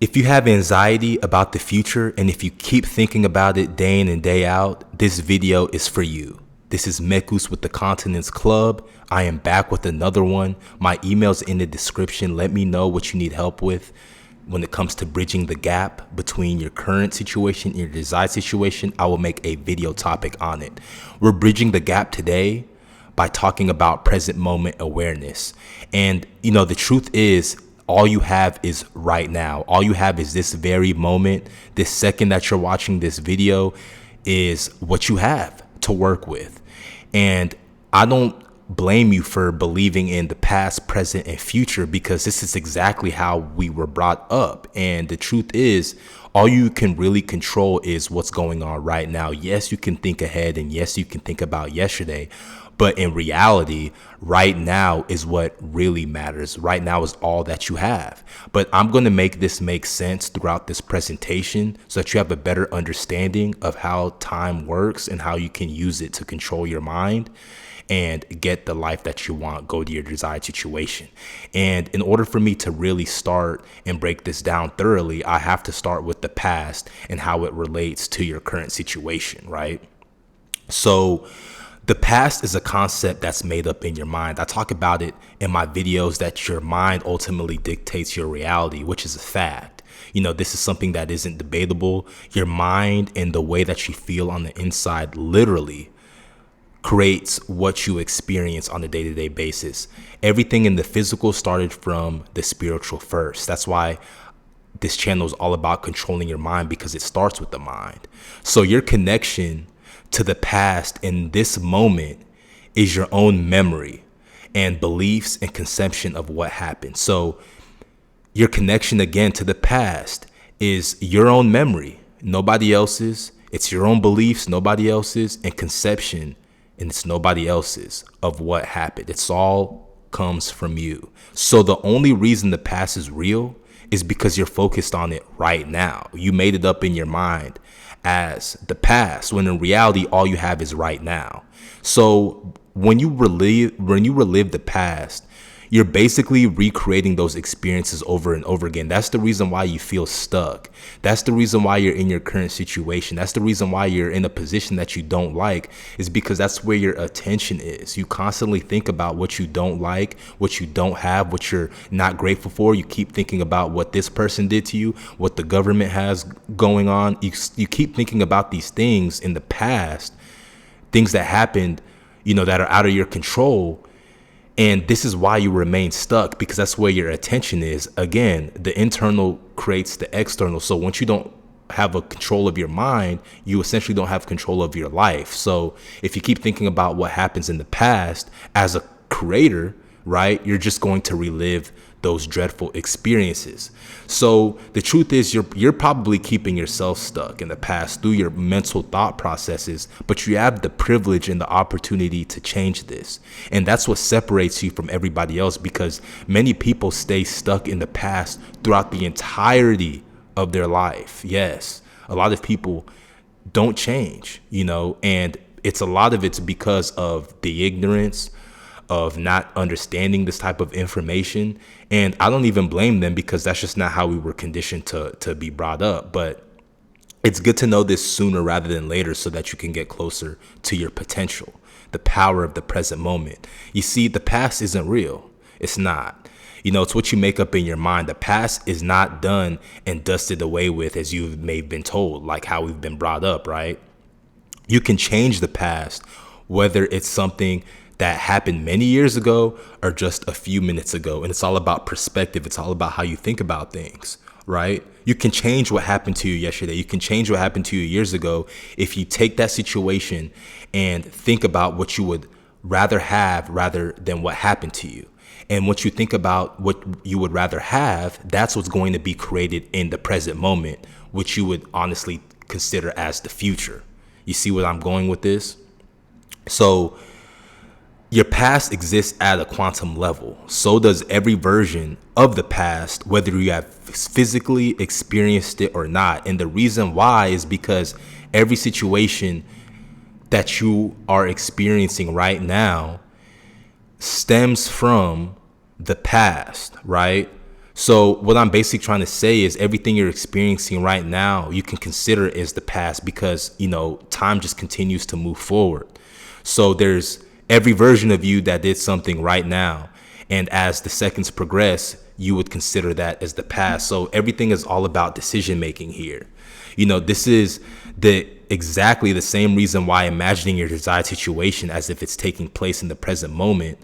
If you have anxiety about the future and if you keep thinking about it day in and day out, this video is for you. This is Mekus with the Continence Club. I am back with another one. My email's in the description. Let me know what you need help with when it comes to bridging the gap between your current situation and your desired situation. I will make a video topic on it. We're bridging the gap today by talking about present moment awareness. And the truth is, all you have is right now. All you have is this very moment. This second that you're watching this video is what you have to work with. And I don't blame you for believing in the past, present, and future, because this is exactly how we were brought up. And the truth is, all you can really control is what's going on right now. Yes, you can think ahead, and yes, you can think about yesterday. But in reality, right now is what really matters. Right now is all that you have. But I'm going to make this make sense throughout this presentation so that you have a better understanding of how time works and how you can use it to control your mind and get the life that you want, go to your desired situation. And in order for me to really start and break this down thoroughly, I have to start with the past and how it relates to your current situation, right? So the past is a concept that's made up in your mind. I talk about it in my videos that your mind ultimately dictates your reality, which is a fact. This is something that isn't debatable. Your mind and the way that you feel on the inside literally creates what you experience on a day-to-day basis. Everything in the physical started from the spiritual first. That's why this channel is all about controlling your mind, because it starts with the mind. So your connection to the past in this moment is your own memory and beliefs and conception of what happened. So your connection again to the past is your own memory, nobody else's. It's your own beliefs, nobody else's, and conception, and it's nobody else's, of what happened. It's all comes from you. So the only reason the past is real is because you're focused on it right now. You made it up in your mind as the past, when in reality all you have is right now. So when you relive the past, you're basically recreating those experiences over and over again. That's the reason why you feel stuck. That's the reason why you're in your current situation. That's the reason why you're in a position that you don't like, is because that's where your attention is. You constantly think about what you don't like, what you don't have, what you're not grateful for. You keep thinking about what this person did to you, what the government has going on. You keep thinking about these things in the past, things that happened, that are out of your control. And this is why you remain stuck, because that's where your attention is. Again, the internal creates the external. So once you don't have a control of your mind, you essentially don't have control of your life. So if you keep thinking about what happens in the past as a creator, right, you're just going to relive those dreadful experiences. So the truth is, you're probably keeping yourself stuck in the past through your mental thought processes, but you have the privilege and the opportunity to change this. And that's what separates you from everybody else, because many people stay stuck in the past throughout the entirety of their life. Yes, a lot of people don't change, and a lot of it's because of the ignorance of not understanding this type of information. And I don't even blame them, because that's just not how we were conditioned to be brought up. But it's good to know this sooner rather than later, so that you can get closer to your potential, the power of the present moment. You see, the past isn't real. It's not. It's what you make up in your mind. The past is not done and dusted away with, as you may have been told, like how we've been brought up, right? You can change the past, whether it's something that happened many years ago or just a few minutes ago. And it's all about perspective. It's all about how you think about things, right? You can change what happened to you yesterday. You can change what happened to you years ago if you take that situation and think about what you would rather have rather than what happened to you. And once you think about what you would rather have, that's what's going to be created in the present moment, which you would honestly consider as the future. You see where I'm going with this? So your past exists at a quantum level. So does every version of the past, whether you have physically experienced it or not. And the reason why is because every situation that you are experiencing right now stems from the past, right? So what I'm basically trying to say is everything you're experiencing right now, you can consider it as the past because, time just continues to move forward. So there's every version of you that did something right now. And as the seconds progress, you would consider that as the past. So everything is all about decision making here. This is exactly the same reason why imagining your desired situation as if it's taking place in the present moment,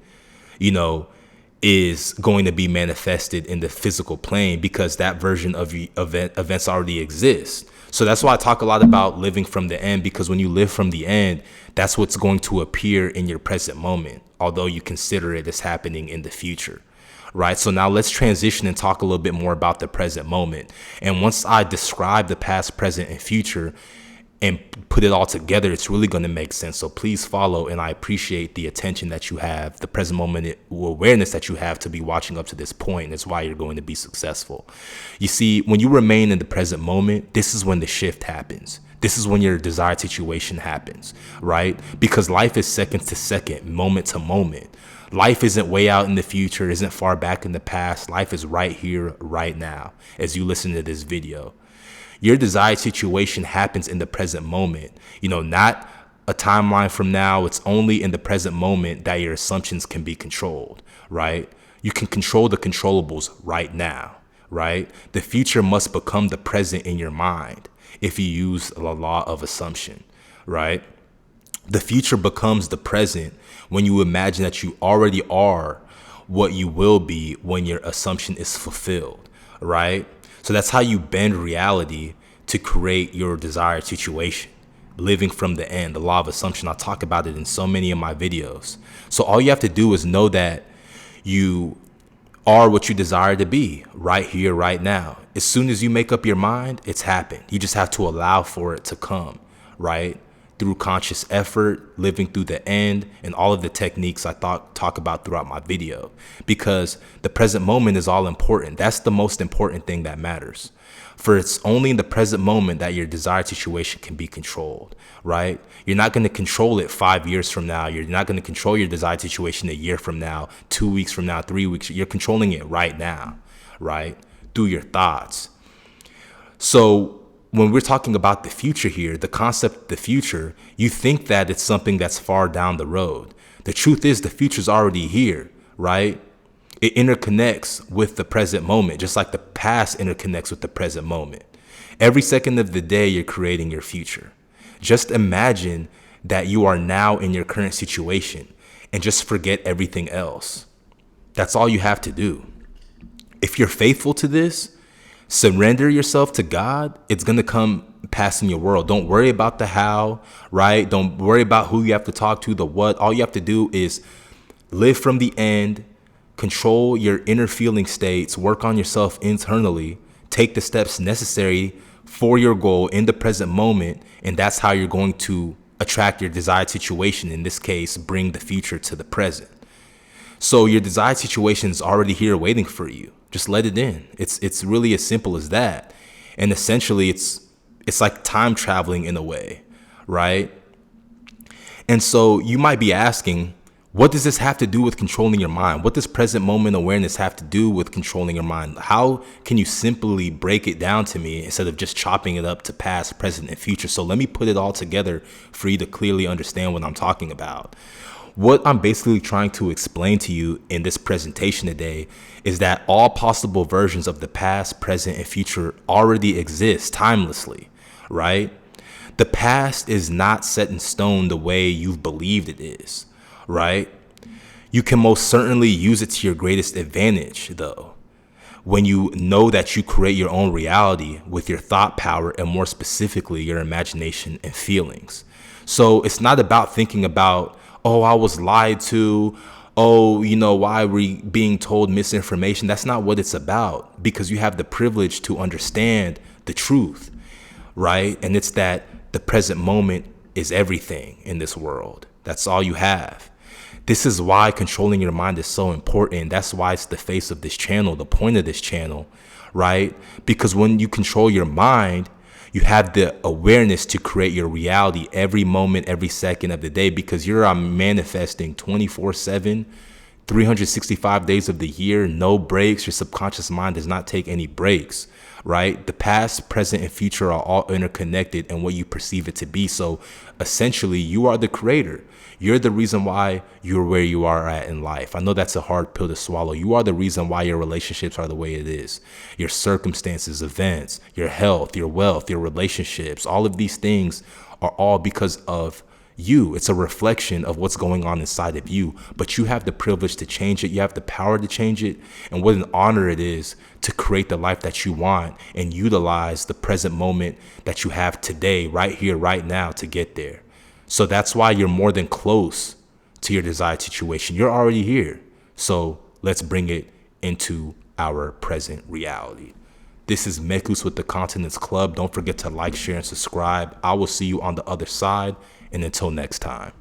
is going to be manifested in the physical plane because that version of events already exists. So that's why I talk a lot about living from the end, because when you live from the end, that's what's going to appear in your present moment, although you consider it as happening in the future. Right. So now let's transition and talk a little bit more about the present moment. And once I describe the past, present, and future and put it all together, it's really going to make sense. So please follow. And I appreciate the attention that you have, the present moment awareness that you have to be watching up to this point. That's why you're going to be successful. You see, when you remain in the present moment, this is when the shift happens. This is when your desired situation happens, right? Because life is second to second, moment to moment. Life isn't way out in the future, isn't far back in the past. Life is right here, right now, as you listen to this video. Your desired situation happens in the present moment, not a timeline from now. It's only in the present moment that your assumptions can be controlled, right? You can control the controllables right now, right? The future must become the present in your mind if you use the law of assumption, right? The future becomes the present when you imagine that you already are what you will be when your assumption is fulfilled, right? So that's how you bend reality to create your desired situation. Living from the end, the law of assumption. I talk about it in so many of my videos. So all you have to do is know that you are what you desire to be right here, right now. As soon as you make up your mind, it's happened. You just have to allow for it to come, right? Through conscious effort, living through the end, and all of the techniques I talk about throughout my video. Because the present moment is all important. That's the most important thing that matters. For it's only in the present moment that your desired situation can be controlled, right? You're not going to control it 5 years from now. You're not going to control your desired situation a year from now, 2 weeks from now, 3 weeks. You're controlling it right now, right? Through your thoughts. So when we're talking about the future here, the concept of the future, you think that it's something that's far down the road. The truth is the future's already here, right? It interconnects with the present moment, just like the past interconnects with the present moment. Every second of the day, you're creating your future. Just imagine that you are now in your current situation and just forget everything else. That's all you have to do. If you're faithful to this, surrender yourself to God, it's going to come past in your world. Don't worry about the how, right? Don't worry about who you have to talk to, the what. All you have to do is live from the end, control your inner feeling states, work on yourself internally, take the steps necessary for your goal in the present moment. And that's how you're going to attract your desired situation. In this case, bring the future to the present. So your desired situation is already here waiting for you. Just let it in. It's really as simple as that. And essentially it's like time traveling in a way, right? And so you might be asking, what does this have to do with controlling your mind? What does present moment awareness have to do with controlling your mind? How can you simply break it down to me instead of just chopping it up to past, present, and future? So let me put it all together for you to clearly understand what I'm talking about. What I'm basically trying to explain to you in this presentation today is that all possible versions of the past, present, and future already exist timelessly, right? The past is not set in stone the way you've believed it is, right? You can most certainly use it to your greatest advantage, though, when you know that you create your own reality with your thought power and more specifically, your imagination and feelings. So it's not about thinking about, oh, I was lied to. Oh, why are we being told misinformation? That's not what it's about, because you have the privilege to understand the truth, right? And it's that the present moment is everything in this world. That's all you have. This is why controlling your mind is so important. That's why it's the face of this channel, the point of this channel, right? Because when you control your mind, you have the awareness to create your reality every moment, every second of the day, because you're manifesting 24/7, 365 days of the year, no breaks. Your subconscious mind does not take any breaks, right? The past, present, and future are all interconnected in what you perceive it to be. So essentially, you are the creator. You're the reason why you're where you are at in life. I know that's a hard pill to swallow. You are the reason why your relationships are the way it is. Your circumstances, events, your health, your wealth, your relationships, all of these things are all because of you. It's a reflection of what's going on inside of you, but you have the privilege to change it. You have the power to change it. And what an honor it is to create the life that you want and utilize the present moment that you have today, right here, right now, to get there. So that's why you're more than close to your desired situation. You're already here. So let's bring it into our present reality. This is Mekus with the Continence Club. Don't forget to like, share, and subscribe. I will see you on the other side. And until next time.